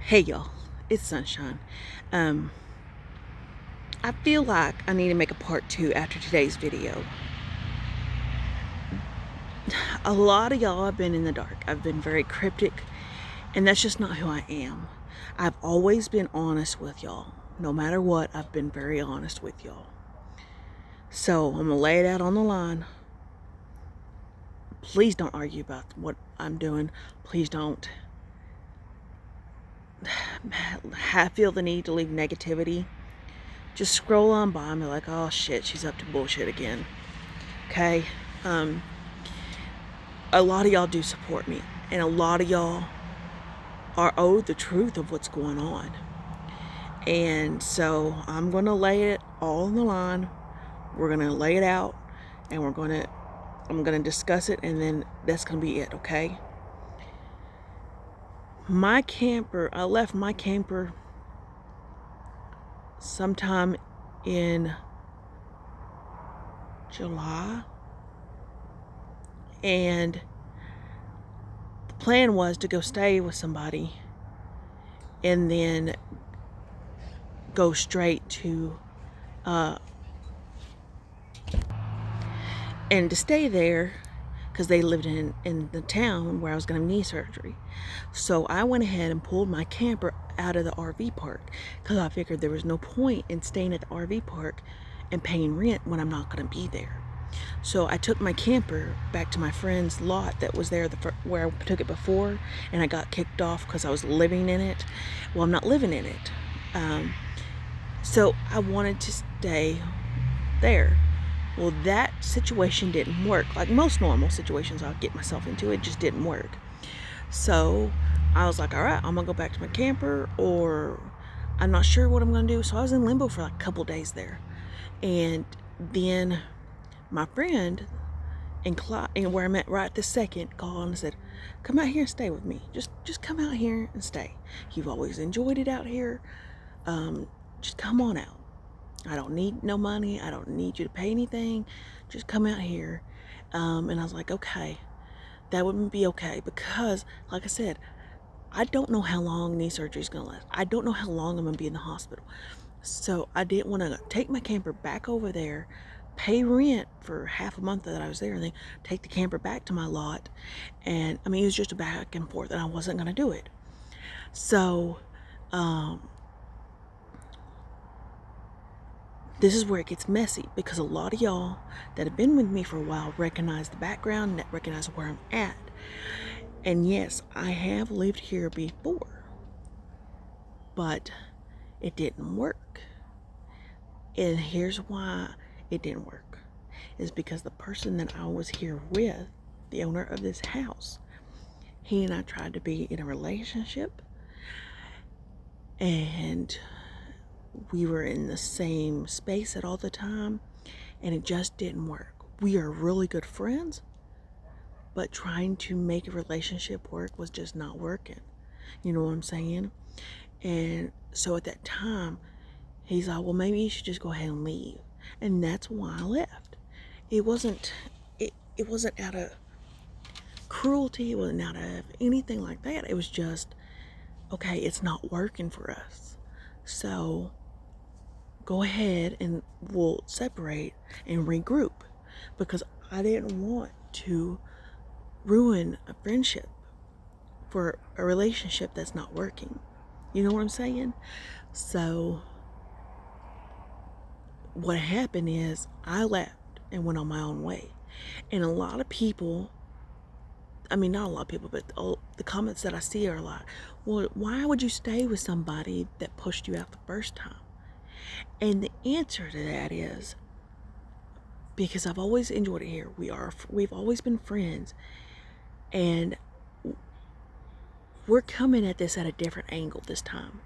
Hey y'all, it's Sunshine. Um, I feel like I need to make a part 2 after today's video. A lot of y'all have been in the dark. I've been very cryptic, and that's just not who I am. I've always been honest with y'all. No matter what, I've been very honest with y'all. So I'm gonna lay it out on the line. Please don't argue about what I'm doing. Please don't feel the need to leave negativity. Just scroll on by and be like, oh shit, she's up to bullshit again. Okay? A lot of y'all do support me, and a lot of y'all are owed the truth of what's going on. And so I'm going to lay it all on the line. We're going to lay it out, and I'm going to discuss it, and then that's going to be it, okay? I left my camper sometime in July, and the plan was to go stay with somebody and then go straight to and to stay there because they lived in the town where I was going to have knee surgery. So I went ahead and pulled my camper out of the RV park because I figured there was no point in staying at the RV park and paying rent when I'm not going to be there. So I took my camper back to my friend's lot that was there where I took it before, and I got kicked off because I was living in it. Well, I'm not living in it. So I wanted to stay there. Well, that situation didn't work. Like most normal situations I'll get myself into, it just didn't work. So I was like, all right, I'm going to go back to my camper, or I'm not sure what I'm going to do. So I was in limbo for like a couple days there. And then my friend and where I met right this second called and said, come out here and stay with me. Just come out here and stay. You've always enjoyed it out here. Just come on out. I don't need no money. I don't need you to pay anything. Just come out here. And I was like, okay, that would be okay. Because, like I said, I don't know how long knee surgery is going to last. I don't know how long I'm going to be in the hospital. So I didn't want to take my camper back over there, pay rent for half a month that I was there, and then take the camper back to my lot. And, I mean, it was just a back and forth, and I wasn't going to do it. So, this is where it gets messy, because a lot of y'all that have been with me for a while recognize the background and recognize where I'm at. And yes, I have lived here before, but it didn't work. And here's why it didn't work. Is because the person that I was here with, the owner of this house, he and I tried to be in a relationship, and we were in the same space at all the time, and it just didn't work. We are really good friends, but trying to make a relationship work was just not working. You know what I'm saying? And so at that time, he's like, well, maybe you should just go ahead and leave. And that's why I left. It wasn't out of cruelty. It wasn't out of anything like that. It was just, okay, it's not working for us. So go ahead and we'll separate and regroup, because I didn't want to ruin a friendship for a relationship that's not working. You know what I'm saying? So what happened is I left and went on my own way. And a lot of people, I mean, not a lot of people, but the comments that I see are a lot, well, why would you stay with somebody that pushed you out the first time? And the answer to that is because I've always enjoyed it here. We've always been friends, and we're coming at this at a different angle this time.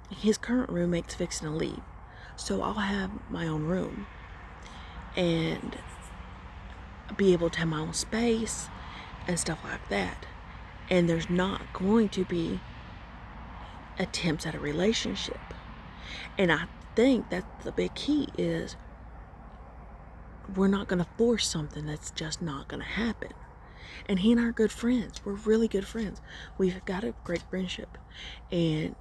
His current roommate's fixing to leave, so I'll have my own room and be able to have my own space and stuff like that. And there's not going to be attempts at a relationship. And I think that's the big key is we're not going to force something that's just not going to happen. And he and I are good friends. We're really good friends. We've got a great friendship. And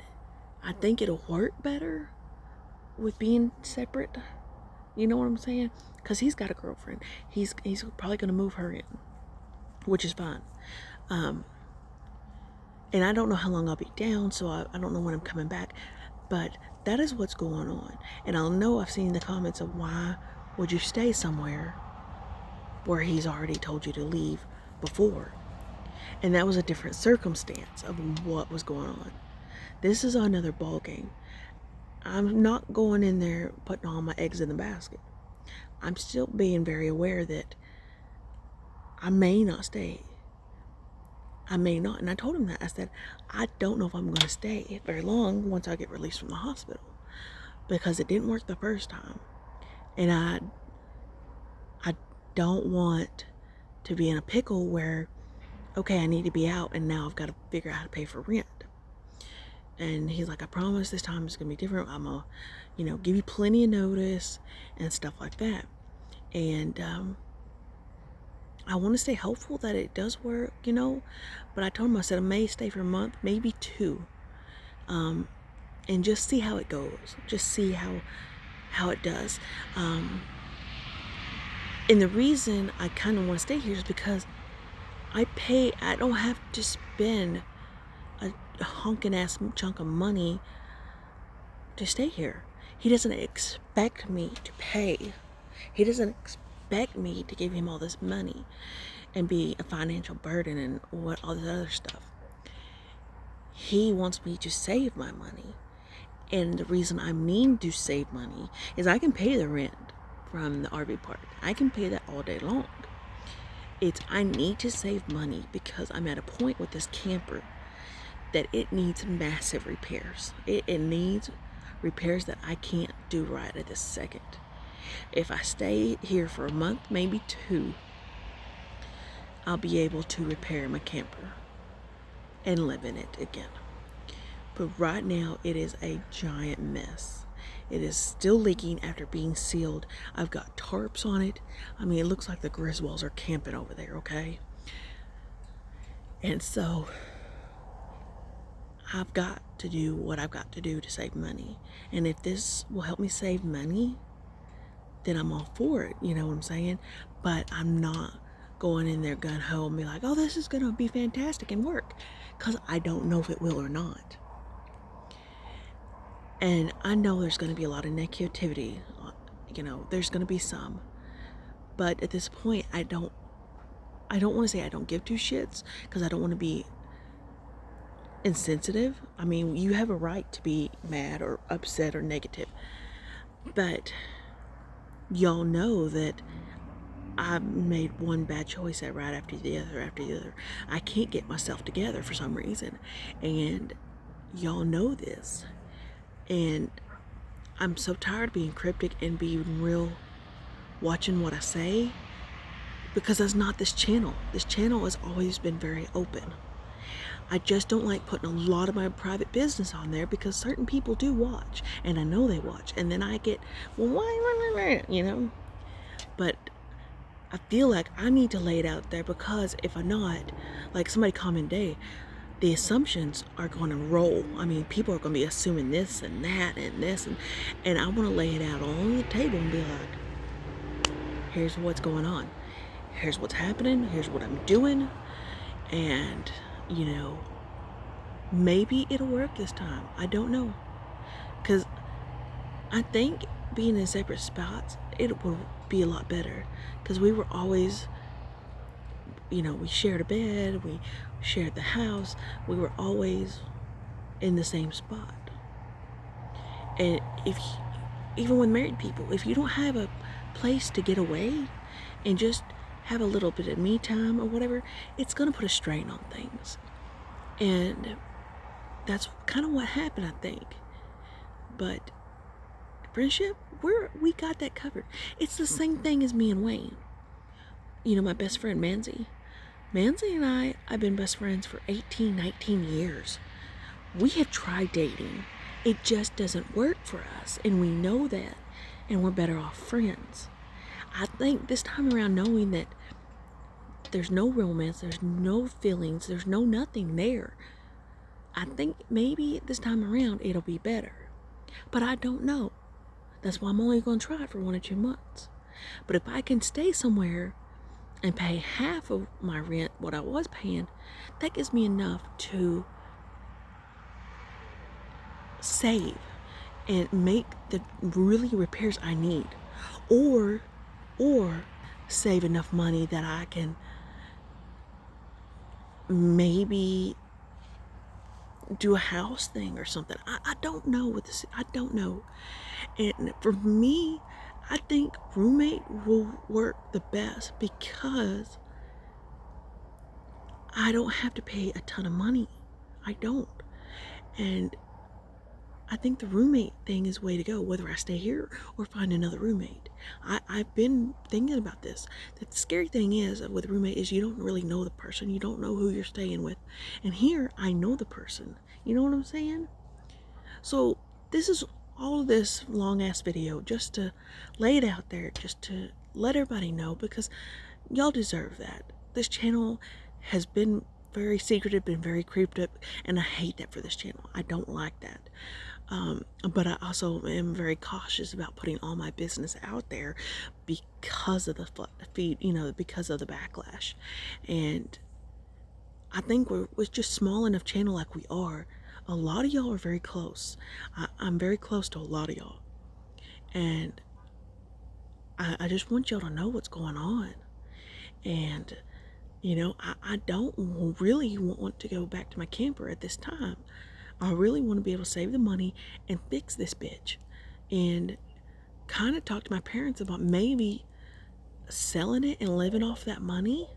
I think it'll work better with being separate. You know what I'm saying? Because he's got a girlfriend. He's probably going to move her in, which is fine. And I don't know how long I'll be down, so I don't know when I'm coming back. But that is what's going on. And I know I've seen the comments of why would you stay somewhere where he's already told you to leave before. And that was a different circumstance of what was going on. This is another ball game. I'm not going in there putting all my eggs in the basket. I'm still being very aware that I may not stay. I may not. And I told him that. I said, I don't know if I'm going to stay very long once I get released from the hospital, because it didn't work the first time. And I don't want to be in a pickle where, okay, I need to be out and now I've got to figure out how to pay for rent. And he's like, I promise this time it's going to be different. I'm going to, give you plenty of notice and stuff like that. And I want to stay hopeful that it does work, But I told him, I said, I may stay for a month, maybe 2. And just see how it goes. Just see how it does. And the reason I kind of want to stay here is because I don't have to spend a honking ass chunk of money to stay here. He doesn't expect me to pay. He doesn't expect me to give him all this money and be a financial burden and all this other stuff. He wants me to save my money. And the reason I mean to save money is I can pay the rent from the RV park. I can pay that all day long. I need to save money because I'm at a point with this camper that it needs massive repairs. It needs repairs that I can't do right at this second. If I stay here for a month, maybe 2, I'll be able to repair my camper and live in it again. But right now, it is a giant mess. It is still leaking after being sealed. I've got tarps on it. I mean, it looks like the Griswolds are camping over there, okay? And so I've got to do what I've got to do to save money. And if this will help me save money, then I'm all for it, you know what I'm saying? But I'm not going in there gun-ho and be like, oh, this is going to be fantastic and work. Because I don't know if it will or not. And I know there's going to be a lot of negativity, there's going to be some. But at this point, I don't want to say I don't give 2 shits, because I don't want to be insensitive. I mean, you have a right to be mad or upset or negative. But y'all know that I made one bad choice right after the other. I can't get myself together for some reason. And y'all know this. And I'm so tired of being cryptic and being real, watching what I say, because that's not this channel. This channel has always been very open. I just don't like putting a lot of my private business on there, because certain people do watch, and I know they watch, and then I get, well, why, But I feel like I need to lay it out there, because if I'm not, like somebody commented today, the assumptions are going to roll. I mean, people are going to be assuming this and that and this, and I want to lay it out on the table and be like, here's what's going on. Here's what's happening. Here's what I'm doing. And, maybe it'll work this time. I don't know. Because I think being in separate spots, it will be a lot better. Because we were always, we shared a bed, we shared the house, we were always in the same spot. And even with married people, if you don't have a place to get away and just have a little bit of me time or whatever, it's going to put a strain on things. And that's kind of what happened, I think. But friendship, we got that covered. It's the same thing as me and Wayne. My best friend, Manzi. Manzi and I've been best friends for 18, 19 years. We have tried dating. It just doesn't work for us, and we know that, and we're better off friends. I think this time around, knowing that There's no romance, there's no feelings, there's no nothing there. I think maybe this time around it'll be better, but I don't know. That's why I'm only going to try it for 1 or 2 months. But if I can stay somewhere and pay half of my rent, what I was paying, that gives me enough to save and make the really repairs I need, or save enough money that I can maybe do a house thing or something. I don't know what this, I don't know. And for me, I think roommate will work the best because I don't have to pay a ton of money. I don't. And I think the roommate thing is the way to go, whether I stay here or find another roommate. I've been thinking about this. The scary thing is with roommate is you don't really know the person. You don't know who you're staying with. And here, I know the person. You know what I'm saying? So this is all of this long ass video just to lay it out there, just to let everybody know, because y'all deserve that. This channel has been very secretive, been very cryptic, and I hate that for this channel. I don't like that. But I also am very cautious about putting all my business out there because of the feed, because of the backlash. And I think with just small enough channel like we are, a lot of y'all are very close. I'm very close to a lot of y'all. And I just want y'all to know what's going on. And, I don't really want to go back to my camper at this time. I really want to be able to save the money and fix this bitch. And kind of talk to my parents about maybe selling it and living off that money.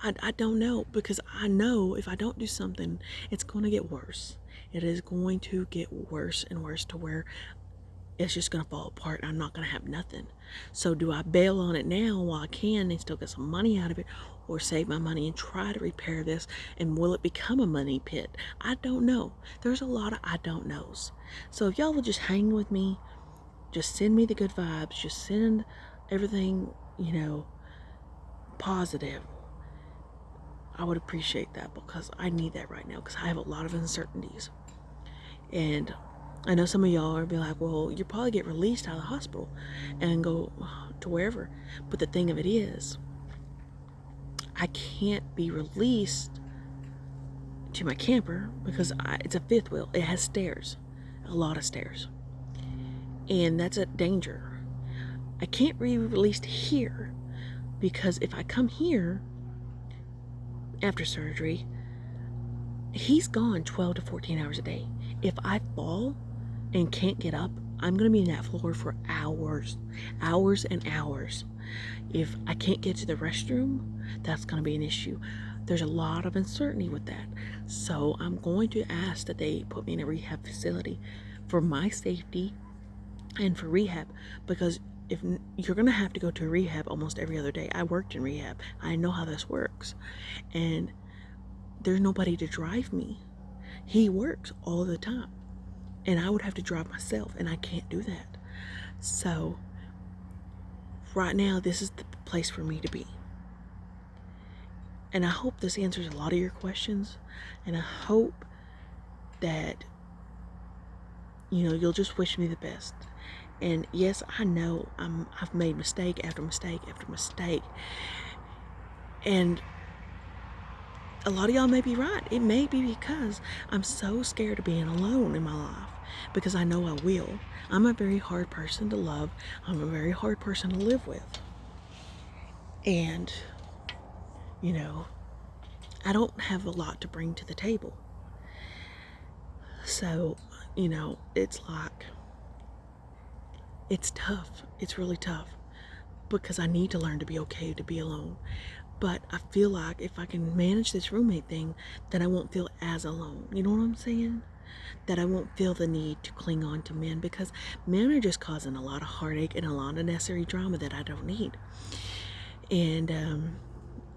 I don't know, because I know if I don't do something, it's going to get worse. It is going to get worse and worse to where it's just going to fall apart and I'm not going to have nothing. So do I bail on it now while I can and still get some money out of it, or save my money and try to repair this, and will it become a money pit? I don't know. There's a lot of I don't knows. So if y'all will just hang with me, just send me the good vibes, just send everything, positive, I would appreciate that, because I need that right now, because I have a lot of uncertainties. And I know some of y'all are be like, well, you probably get released out of the hospital and go to wherever. But the thing of it is, I can't be released to my camper because it's a fifth wheel. It has stairs, a lot of stairs. And that's a danger. I can't be released here because if I come here after surgery, he's gone 12 to 14 hours a day. If I fall and can't get up, I'm going to be in that floor for hours and hours. If I can't get to the restroom, that's going to be an issue. There's a lot of uncertainty with that. So I'm going to ask that they put me in a rehab facility for my safety and for rehab, because if you're going to have to go to a rehab almost every other day. I worked in rehab. I know how this works. And there's nobody to drive me. He works all the time. And I would have to drive myself, and I can't do that. So right now, this is the place for me to be. And I hope this answers a lot of your questions. And I hope that, you'll just wish me the best. And yes, I know I've made mistake after mistake after mistake. And a lot of y'all may be right. It may be because I'm so scared of being alone in my life, because I know I will. I'm a very hard person to love. I'm a very hard person to live with. And, I don't have a lot to bring to the table. So, it's like, it's tough. It's really tough, because I need to learn to be okay to be alone. But I feel like if I can manage this roommate thing, then I won't feel as alone. You know what I'm saying? That I won't feel the need to cling on to men, because men are just causing a lot of heartache and a lot of unnecessary drama that I don't need. And,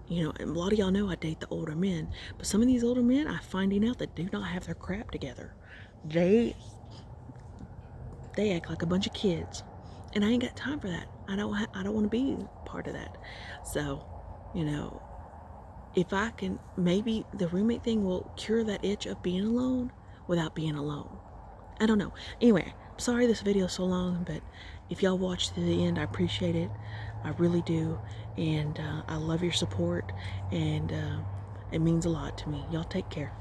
a lot of y'all know I date the older men, but some of these older men, I'm finding out that do not have their crap together. They act like a bunch of kids, and I ain't got time for that. I don't want to be part of that. So You know, if I can, maybe the roommate thing will cure that itch of being alone without being alone. I don't know. Anyway, sorry this video is so long, but if y'all watch to the end, I appreciate it. I really do. And I love your support, and it means a lot to me. Y'all take care.